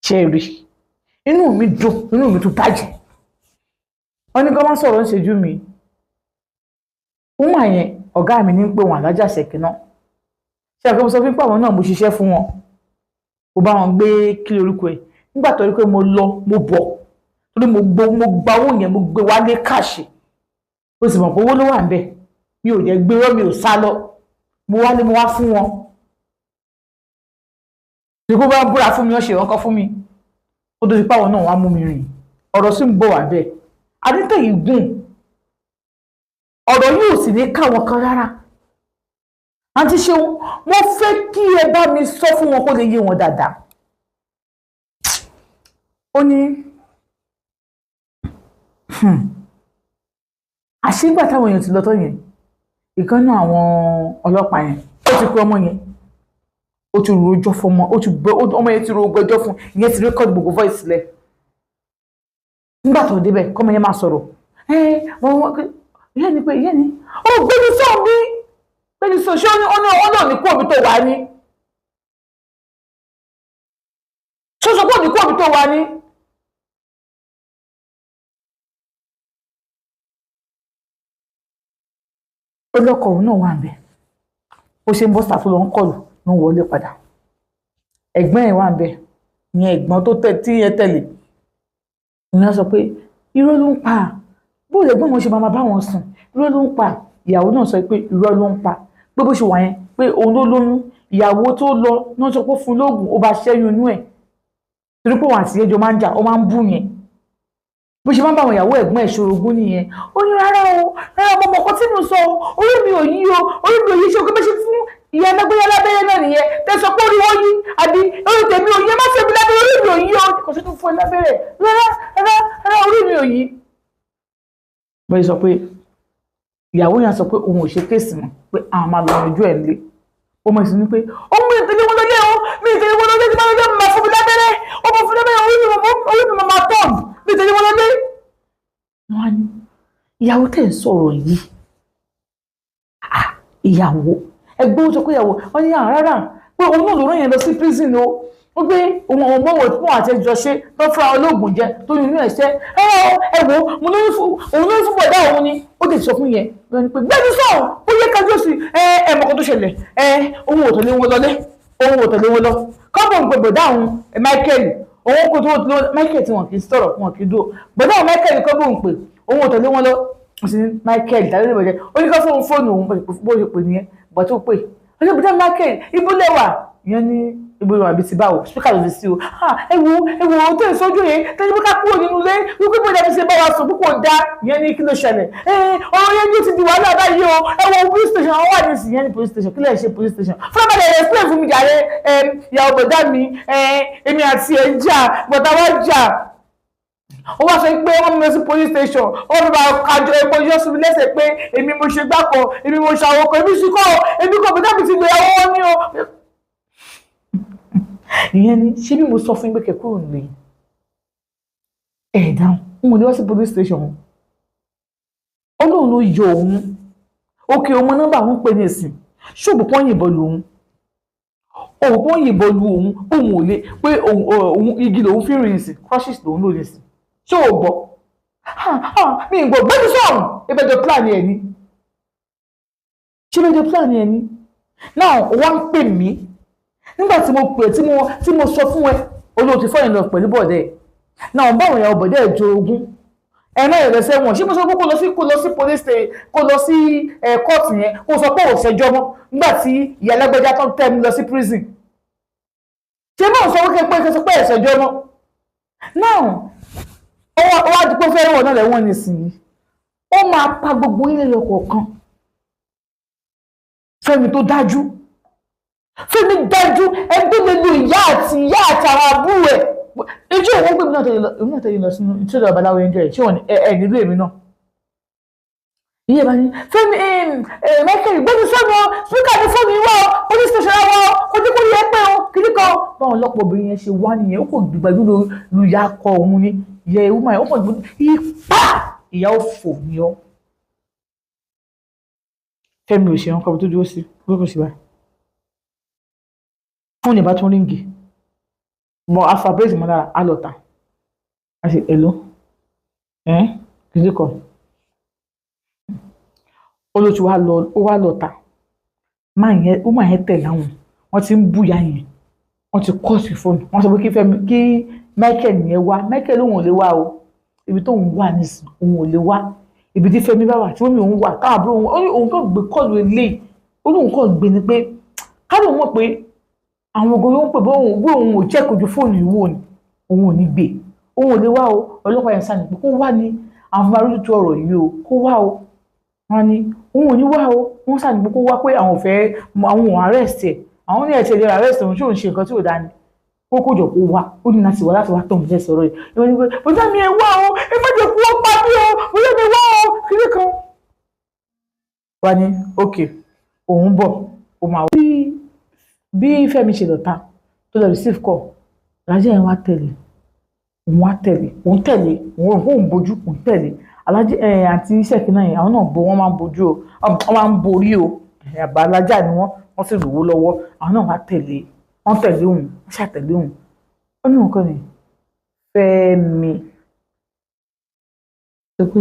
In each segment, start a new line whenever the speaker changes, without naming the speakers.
cherry inú mi dùn inú mi tún bàjẹ́ wọ́n ní kó má sọ̀rọ̀ ṣẹ́jú mi woman yẹn ọ̀gá mi ní pé wọn alájà ṣẹ̀kì náà ṣe àgbẹ̀ mo sọ fún pé àwọn náà mo ṣiṣẹ́ fún wọn mo bá wọn gbé kí orúkọ ẹ̀ nígbà tó rí pé mo lọ mo bọ̀ torí mo gba owó yẹn mo gbé wálé káàṣì ó sì mọ̀ pé owó ló wà níbẹ̀ mi ò jẹ́ gbé rọ́ mi ò sá lọ mo wálé mo wá fún wọn ìdíkó bá búra fún mi ó ṣe ìrànkọ́ fún mi ó tó ti pàwọn náà wá mú mi rìn ọ̀rọ̀ sì ń bọ̀ wá bẹ́ẹ̀ adétẹ̀yìn gùn ọ̀rọ̀ yóò sì ní káwọn kan rárá àǹtí Ṣeun mo fẹ́ kí ẹ bá mi sọ fún wọn kó lè yé wọn dáadáa ó ní àṣìgbà táwọn èèyàn ti lọ tọ́ yẹn ìkan náà àwọn ọlọ́pàá yẹn ó ti pé ọmọ yẹn ó ti rojọ́ fọmọ ọmọ yẹn ti ro gbẹjọ́ fún ìyẹn ti rékọ́dì gbogbo voice sílẹ̀ nígbà tó débẹ̀ kọ́mọ yẹn máa sọ̀rọ̀ ìyẹn ni pé ìyẹn ni ó gbẹ́ni sọ bí gbẹ́ni sọ ṣé ó náà ní kú òbí tó wà ní ṣé ó sọ pé ó ní kú òbí tó wà ní. ọlọ́kọ̀ òun náà wà ń bẹ̀ ó ṣe ń bọ́ sàtó lọ ń kọlù ló ń wọlé padà ẹ̀gbọ́n ẹ̀ wà ń bẹ̀ ìyẹn ẹ̀gbọ́n tó tí yẹn tẹ̀lé ìyẹn sọ pé irọ́ ló ń pa bó lè gbọ́n wọn ṣe máa bá wọn sùn irọ́ ló ń pa ìyàwó náà sọ pé irọ́ ló ń pa pé bó ṣe wà yẹn pé òun ló lóyún ìyàwó tó lọ náà sọ pé fún lóògùn ó bá ṣẹ́yún inú ẹ̀ torí pé wọn àti ẹjọ́ máa ń jà ó máa ń bú yẹn bó ṣe máa ń bá àwọn ìyàwó ẹ̀gbọ́n ẹ̀ ṣorogún nìyẹn ó ní rárá ọmọ ọkọ tí mo sọ orí mi ò yí o orí mi ò yí ṣe òkè bá ṣe fún ìyá ẹlẹgbẹyà lábẹ́rẹ́ náà nìyẹn tẹsán pé orí wọn yí àbí orí tèmi ò yí ẹ má ṣe mi lábẹ́rẹ́ orí mi ò yí o kò sí tó fún ẹ lábẹ́rẹ́ rárá orí mi ò yí. bẹ́ẹ̀ sọ pé ìyàwó yẹn sọ pé òun ò ṣe kéèsì mọ́ pé àwọn máa lọ yanjú ẹ̀ lé ó mọ̀ sí ni pé ó mú ìtẹ́lẹ̀ wọn lọ́lẹ́ o mi ìtẹ́lẹ̀ wọn lọ́lẹ́ tí máa lọ́lẹ́ máa fún mi lábẹ́rẹ́ ó mọ̀ fún mi lábẹ́rẹ́ orí mi máa tọ̀n mi ìtẹ́lẹ̀ wọn lọ́lẹ́. wọ́n á ní ìyàwó tẹ̀ ń sọ̀rọ̀ yìí ìyàwó ẹgbẹ́ ó sọ pé ìyàwó wọ́n ní rárá pé òun náà ló rán yẹn lọ sí prison o ó gbé òun àwọn ọmọ òwò fún àtẹjọ ṣe tó fúnra olóògùn jẹ tó ní inú ẹ̀ṣẹ́ ẹwọ òun lóyún fún bọ̀dá òun ni ó lè sọ fún yẹn lọ ni pé gbẹ́ni sọ̀rọ̀ ó yẹ kájú sí ẹ̀mọ̀kan tó ṣẹlẹ̀ òun ò tẹ̀lé wọn lọlé òun ò tẹ̀lé wọn lọ kọ́bọ̀ ń pe bọ̀dá òun Michael òun kò tó Michael tí wọn kì í sọ̀rọ̀ wọn kì í dúró bọ̀dá òun Michael kọ́bọ̀ ń pe òun ò tẹ̀lé wọn lọ sí Michael tàbí ní ìbọ̀jẹ́ ó ní ká fóun fóònù òun bó ṣe pè nìyẹn bọ̀ tó pè ọjọ́ bọ̀dá Michael ibo lẹ́wà ìyẹn ní ibo ìwà àbí ti báwo spíkà ló fi sí o ẹwọ tó ìsọjú yẹn tẹ́lẹ̀ bí ká kúrò nínú ilé wípé bóyá fi ṣe bá wa sùn púpọ̀ dá ìyẹn ní kí ló ṣẹlẹ̀ ọ̀rọ̀ yẹn yóò ti di wàhálà báyìí o ẹwọ police station àwọn wà ní ìsìn yẹn ní police station kí lè ṣe police station fúnra bá dẹ̀ explain fún mi jàre ìyàwó bọ̀dá mi èmi àti ẹ̀ ń jà bọ̀dá wa jà ó wá sọ pé wọ́n mú mi sí police station wọ́n fi máa kájọ epo yọ sí mi lẹ́sẹ̀ pé èmi mo ṣe gbákan èmi mo ṣàwọkọ̀ èmi kò bọ̀dá mi ti gbéyàwó wọn ní o. ìyẹn ni ṣé bí mo sọ fún yín pé kẹkúrò nílé ẹ̀ dáhùn n ò ní wá sí police station ọlọ́run ló yọ òun òkè ọmọ nọ́mbà òun pè ní ìsìn ṣọ́ọ̀bù pọ́n yìnbọn lu òun pọ́n yìnbọn lu òun ò lè pé òun igi lòun fi rìn ìsìn crushes lòun lò ní ìsìn ṣé o gbọ́ mi ì gbọ́ gbẹ́ni sọ̀rọ̀ ìbẹ̀jọ̀ plan ẹ̀ ni ṣé ìbẹ̀jọ̀ plan ẹ̀ ni náà wọ́n ń pè mí nígbà tí mo pè tí mo sọ fún ẹ olóòtú fọyín lọ pẹ̀lú bọ̀dẹ̀ náà báwọn ìyàwó bọ̀dẹ̀ ẹ̀jọ ogún ẹ̀rọ ìrẹsẹ̀ wọn ṣé mo sọ pé kó lọ sí police station kó lọ sí kóòtù yẹn kó sọ pé òun ṣẹjọ́ mọ́ nígbà tí ìyá alágbèjà tó ń tẹ̀ mí lọ sí prison ṣé mo sọ wípé kó sọ pé ẹ̀ṣẹ̀jọ́ mọ́ náà ó wá dúpọ́ fẹ́ wọ̀ náà lẹ́wọ̀n nísìnyí ó máa pa gbogbo ilé ọkọ̀ọ̀kan Fẹ́mi tó dájú Fẹ́mi dájú ẹni tó lè lo ìyá àti àwọn àbúrò ẹ̀ ìjọ òun gbé mi náà tẹ̀lé lọ sínú ìtúrò babaláwo ẹjọ́ ẹ̀ ṣé wọn ẹ̀ nílò èmi náà ìyá bá ní Fẹ́mi Michael gbẹ́ni sọ́nù spíkà ní fóònù ìwọ police station wọ ojú kò yẹ pé o kìíní kan báwọn ọlọ́pàá obìnrin yẹn ṣe wá nìyẹn ó kò gbàgbé lu ìyá akọ òun ni ìyá ewu máa ó kò gbàgbé ipá ìyá òfò ni ọ Fẹ́mi ò ṣe wọn kọ́ tó dúró sí kó sí báyìí fóònù ìbá tún ríǹgì mọ afabrèsì mọ́ lára á lọ ta á ṣe èlò kìí kọ olóòtú ó wá lọ ta máa yẹn tẹ̀ láwọn wọ́n ti ń búya yẹn wọ́n ti kọ́ sí fóònù wọ́n sọ pé kí Michael yẹn wá Michael òun ò lè wá o ibi tó ń wà nísìn òun ò lè wá ibi tí Fẹ́mi bá wà tí wọ́n mi òun wà káàbọ̀ òun kàn gbé kọ́ọ̀lù eléyìí ó lóun kàn gbé ni pé káàbọ̀ mọ̀ pé àwọn ọgọ́ yóò pè bí òun ò jẹ́ kojú fóònù ìwò ni òun ò ní gbé òun ò lè wá o ọlọ́pàá yẹn sàn ní pé kó wá ní àwọn arúgbó ọ̀rọ̀ yìí o kó wá o wọ́n ní òun ò ní wá o wọ́n sàn ní pé kó wá pé àwọn fẹ́ àwọn ò arrest ẹ̀ àwọn ní ẹ̀ṣẹ̀ ìlera arrest òun tí òun ṣe nǹkan tí ò dáa ni kó kó jọ kó wá ó ní láti wá tó ń jẹ́ sọ̀rọ̀ yìí ìwọ́n ní pé bóyá mi ẹ̀ wá o ẹ má jẹ́ kó wọ́n pa mí o bóyá mi wá o kíní kan. wá ní òkè òun bọ̀ ó máa wá. bí Fẹ́mi ṣe lọ́ta tó lọ receive call alájẹ́ yẹn wá tẹ̀lé òun bójú òun tẹ̀lé alájẹ́ àti sẹ́ẹ̀kì náà yẹn àwọn náà wọ́n máa ń bójú o wọ́n máa ń borí o àbá alájà ni wọ́n sì lówó lọ́wọ́ àwọn náà wá tẹ̀lé wọ́n tẹ̀lé òun wọ́n ṣàtẹ̀lé òun ó ní nǹkan ni Fẹ́mi sọ pé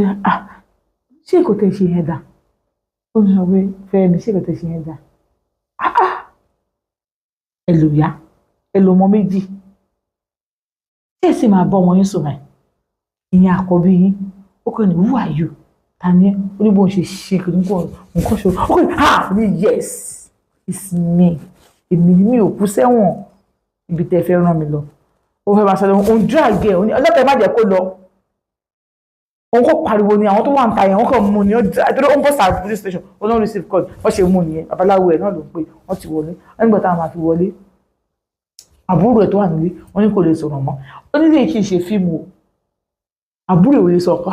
ṣé kò tẹ̀ ṣe yẹn dà ó ní sọ pé Fẹ́mi ṣé kò tẹ̀ ṣe yẹn dà ẹlòyà ẹlòmọ méjì tí ẹ sì máa bọ́ ọmọ yín sọ̀rọ̀ ìyẹn àkọ́bí yín ó kàn ní who are you ta ni ó ní bó ń ṣe nǹkan ṣe ó kàn ní yes it's me èmi ni mi ò kú sẹ́wọ̀n ibi tẹ́ fẹ́ rán mi lọ ó fẹ́ máa sọ òun drag ẹ̀ ọlọ́pàá má jẹ́ kó lọ òun kò pariwo ni àwọn tó wà ń ta yẹn wọ́n kàn mú ni ó ń bọ́ sáà police station ó lọ́n receive call wọ́n ṣe mú nìyẹn babaláwo ẹ̀ náà ló ń pè wọ́n ti wọlé nígbà táwọn máa fi wọlé àbúrò ẹ̀ tó wà nílé wọ́n ní kò lè sọ̀rọ̀ mọ́ ó nílé kí n ṣe fíìmù o àbúrò ẹ̀ ò lè sọ ọkọ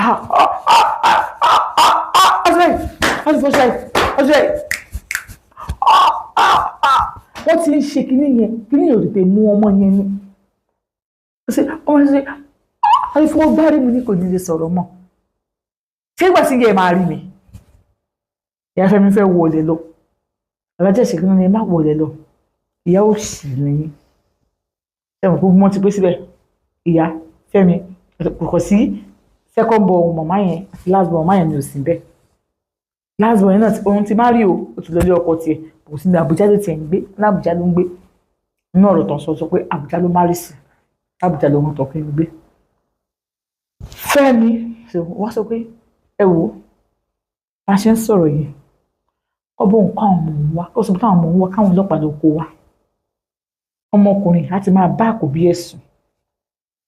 wọ́n ti ń ṣe kíní yẹn ò tètè mú ọmọ yẹn ní ọmọ yẹn ṣe àìfọwọ́gbárí mi ní kò ní lè sọ̀rọ̀ mọ́ ṣé ìgbà tí yẹ máa rí mi ìyá Fẹ́mi fẹ́ wọlé lọ alájẹ́ ìṣègùn náà ni ẹ má wọlé lọ ìyá ò sì ní ẹ̀wọ̀n gbogbo wọn ti pé síbẹ̀ ìyá Fẹ́mi kò sí second born màmá yẹn àti last born màmá yẹn ni ò sí bẹ́ẹ̀ last born yẹn náà òun ti má rí o ó ti lọ lé ọkọ tiẹ̀ kò sí ní Àbújá ló tiẹ̀ ń gbé ní Àbújá ló ń gbé inú ọ̀rọ̀ tán sọ pé Àbújá ló má rí sí Àbújá ló ń tọkùn ń gbé Fẹ́mi wọ́n sọ pé ẹ wò bá ṣe ń sọ̀rọ̀ yìí ọbọ̀ nǹkan ọmọ òun wá ó sọ pé káwọn ọmọ òun wá káwọn ọlọ́pàá ló kó wá ọmọkùnrin láti máa bá àkọ́bí ẹ̀sùn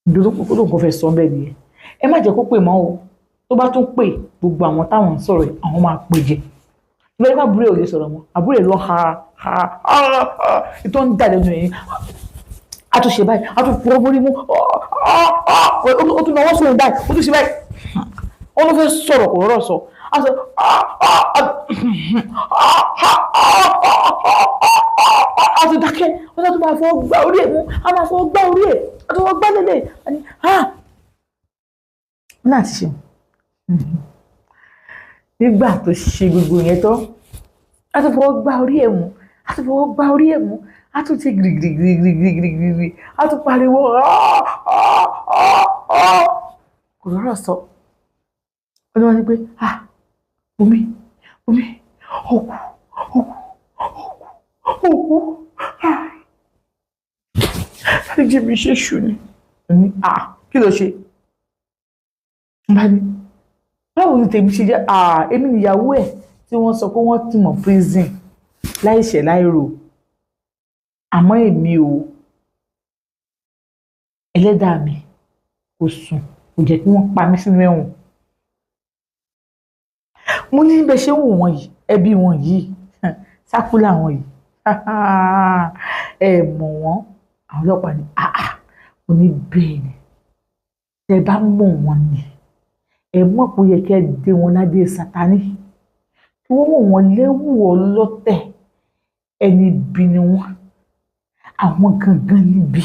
ìdúró kò fẹ́ sọ bẹ́ẹ̀ nìyẹn ẹ má jẹ́ kó pè mọ́ o tó bá tún pè gbogbo àwọn táwọn ń sọ̀rọ̀ àwọn máa pè jẹ ìgbà yẹn àbúrò ò lè sọ̀rọ̀ mọ́ àbúrò lọ ìtọ́ ń dà lẹ́nu ẹ̀yìn a tún ṣe báyìí a tún fọwọ́ borí mú ó tún náwó sóhun báyìí ó tún ṣe báyìí ó ló fẹ́ sọ̀rọ̀ kò rọ̀rọ̀ sọ a sọ a tún dákẹ́ ó tún máa fọwọ́ gbá orí ẹ̀ mú a máa fọwọ́ gbá orí ẹ̀ a tún fọwọ́ gbá lélẹ̀ náà ti ṣe nígbà tó ṣe gbogbo yẹn tán a tún fọwọ́ gbá orí ẹ̀ mú a tún fọwọ́ gbá orí ẹ̀ mú a tún ti gírígírígírígírí a tún pariwo kò lọ́rọ̀ sọ ó ní wọ́n ní pé omi òkú láti jẹ́ mi ṣe ṣù ni kí ló ṣe bá ní báwo ni tèmi ṣe jẹ́ èmi nìyàwó ẹ̀ tí wọ́n sọ pé wọ́n ti mọ̀ prison láìṣẹ̀ láìrò àmọ́ èmi ò ẹlẹ́dàá mi kò sùn kò jẹ́ kí wọ́n pa mí sínú ẹ̀wọ̀n mo ní bẹ́ẹ̀ ṣé wò wọ́n yìí ẹbí wọn yìí sákúlà wọn yìí ẹ mọ̀ wọ́n àwọn ọlọ́pàá ní mo ní bẹ́ẹ̀ ni tẹ́ bá mọ̀ wọ́n ni ẹ mọ̀ pé ó yẹ kí ẹ dé wọn ládé Sátánì kí wọ́n wọ̀ wọ́n léwu ọlọ́tẹ̀ ẹni bí ni wọ́n àwọn gangan níbi